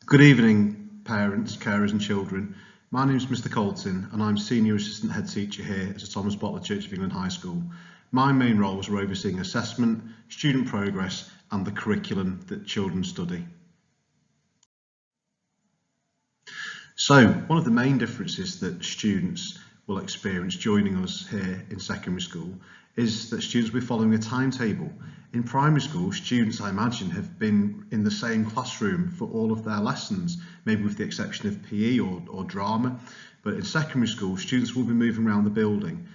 Good evening, parents, carers and children. My name is Mr Koltan and I'm Senior Assistant Head Teacher here at Thomas Bottler Church of England High School. My main roles are overseeing assessment, student progress and the curriculum that children study. So, one of the main differences that students will experience joining us here in secondary school is that students will be following a timetable. In primary school, students, I imagine, have been in the same classroom for all of their lessons, maybe with the exception of PE or drama. But in secondary school, students will be moving around the building,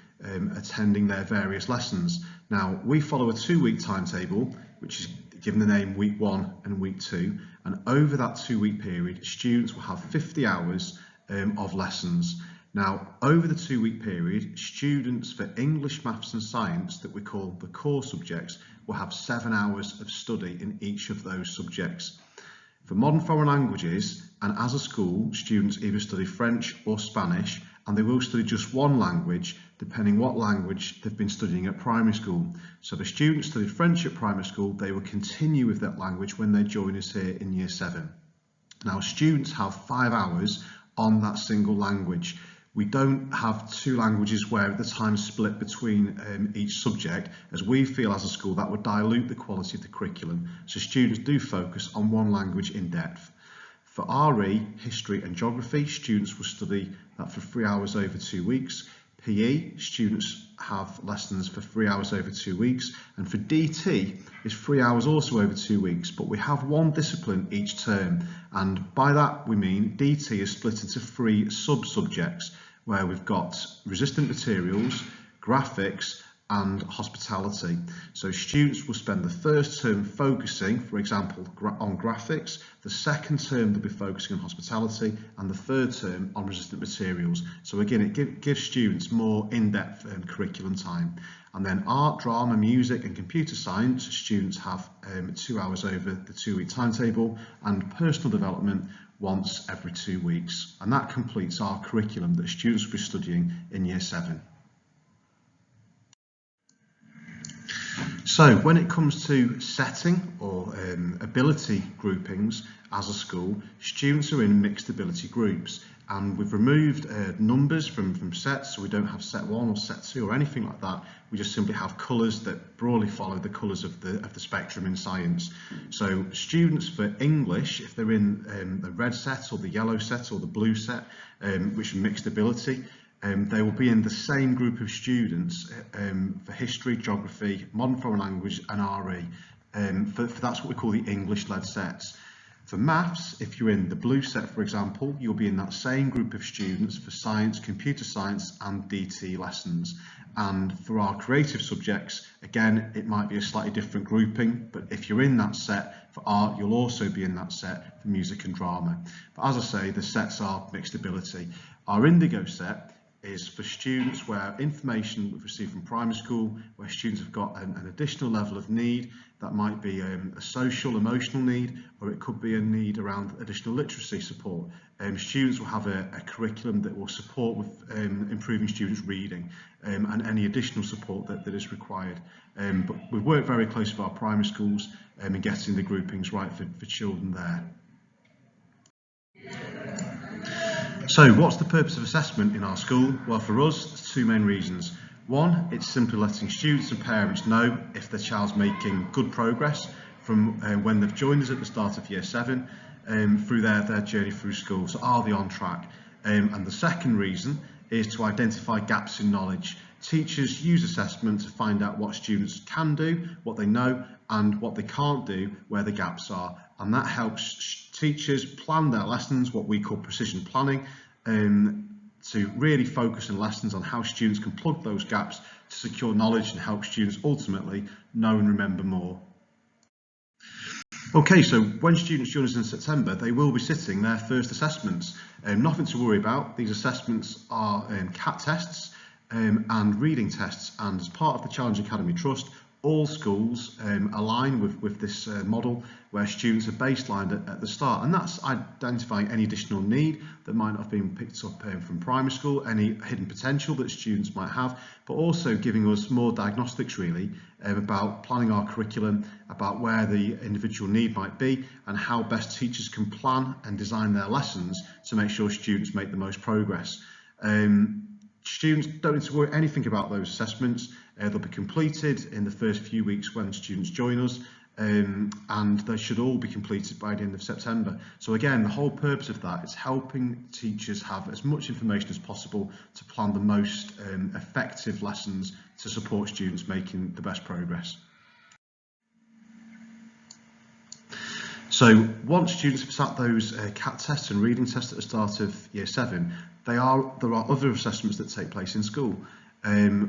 attending their various lessons. Now, we follow a 2-week timetable, which is given the name Week 1 and Week 2. And over that 2-week period, students will have 50 hours of lessons. Now, over the 2-week period, students for English, Maths and Science that we call the core subjects will have 7 hours of study in each of those subjects. For modern foreign languages, and as a school, students either study French or Spanish, and they will study just one language, depending what language they've been studying at primary school. So if a student studied French at primary school, they will continue with that language when they join us here in Year 7. Now, students have 5 hours on that single language. We don't have 2 languages where the time's split between each subject, as we feel as a school that would dilute the quality of the curriculum, so students do focus on one language in depth. For RE, History and Geography, students will study that for 3 hours over 2 weeks. PE, students have lessons for 3 hours over 2 weeks, and for DT is 3 hours also over 2 weeks, but we have one discipline each term, and by that we mean DT is split into 3 sub-subjects where we've got resistant materials, graphics and hospitality. So students will spend the first term focusing, for example, on graphics, the second term they'll be focusing on hospitality, and the third term on resistant materials. So again, it gives students more in-depth curriculum time. And then art, drama, music and computer science, students have 2 hours over the 2-week timetable, and personal development once every 2 weeks. And that completes our curriculum that students will be studying in Year 7. So when it comes to setting or ability groupings as a school, students are in mixed ability groups, and we've removed numbers from sets, so we don't have set 1 or set 2 or anything like that. We just simply have colours that broadly follow the colours of the spectrum in science. So students for English, if they're in the red set or the yellow set or the blue set, which are mixed ability, they will be in the same group of students for history, geography, modern foreign language and RE. That's what we call the English-led sets. For maths, if you're in the blue set, for example, you'll be in that same group of students for science, computer science and DT lessons. And for our creative subjects, again, it might be a slightly different grouping, but if you're in that set for art, you'll also be in that set for music and drama. But as I say, the sets are mixed ability. Our indigo set is for students where information we've received from primary school, where students have got an additional level of need. That might be a social, emotional need, or it could be a need around additional literacy support. Students will have a curriculum that will support with improving students' reading and any additional support that is required. But we work very closely with our primary schools in getting the groupings right for children there. So what's the purpose of assessment in our school? Well, for us, there's 2 main reasons. One, it's simply letting students and parents know if their child's making good progress from when they've joined us at the start of Year 7 through their journey through school. So are they on track? And the second reason is to identify gaps in knowledge. Teachers use assessment to find out what students can do, what they know, and what they can't do, where the gaps are. And that helps teachers plan their lessons, what we call precision planning, to really focus on lessons on how students can plug those gaps to secure knowledge and help students ultimately know and remember more. Okay, so when students join us in September, they will be sitting their first assessments. Nothing to worry about. These assessments are CAT tests and reading tests, and as part of the Challenge Academy Trust, All schools align with this model where students are baselined at the start, and that's identifying any additional need that might not have been picked up from primary school, any hidden potential that students might have, but also giving us more diagnostics really about planning our curriculum, about where the individual need might be and how best teachers can plan and design their lessons to make sure students make the most progress. Students don't need to worry anything about those assessments. They'll be completed in the first few weeks when students join us, and they should all be completed by the end of September. So again, the whole purpose of that is helping teachers have as much information as possible to plan the most effective lessons to support students making the best progress. So once students have sat those CAT tests and reading tests at the start of Year 7, there are other assessments that take place in school.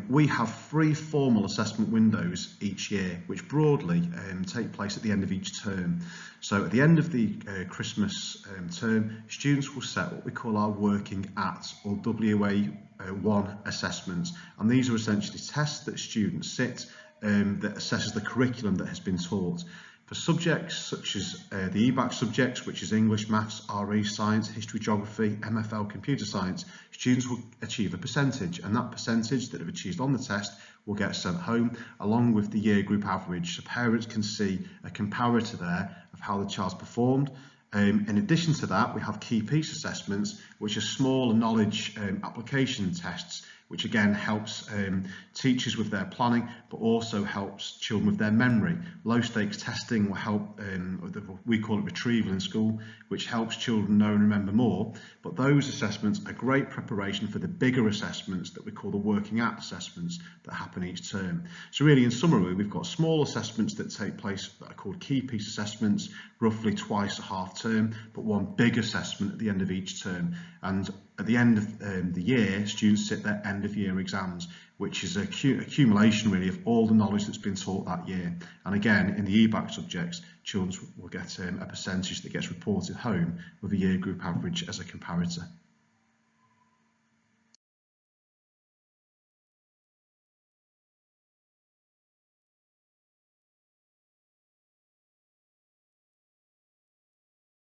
We have 3 formal assessment windows each year, which broadly take place at the end of each term. So at the end of the Christmas term, students will set what we call our working at, or WA1 assessments, and these are essentially tests that students sit that assesses the curriculum that has been taught. For subjects such as the EBAC subjects, which is English, Maths, RE, Science, History, Geography, MFL, Computer Science, students will achieve a percentage, and that percentage that have achieved on the test will get sent home along with the year group average, so parents can see a comparator there of how the child's performed. In addition to that, we have key piece assessments, which are small knowledge application tests, which again helps teachers with their planning, but also helps children with their memory. Low stakes testing will help, we call it retrieval in school, which helps children know and remember more. But those assessments are great preparation for the bigger assessments that we call the working at assessments that happen each term. So really, in summary, we've got small assessments that take place that are called key piece assessments, roughly twice a half term, but one big assessment at the end of each term. And at the end of the year, students sit their end of year exams, which is an accumulation really of all the knowledge that's been taught that year. And again, in the EBAC subjects, children will get a percentage that gets reported home with a year group average as a comparator.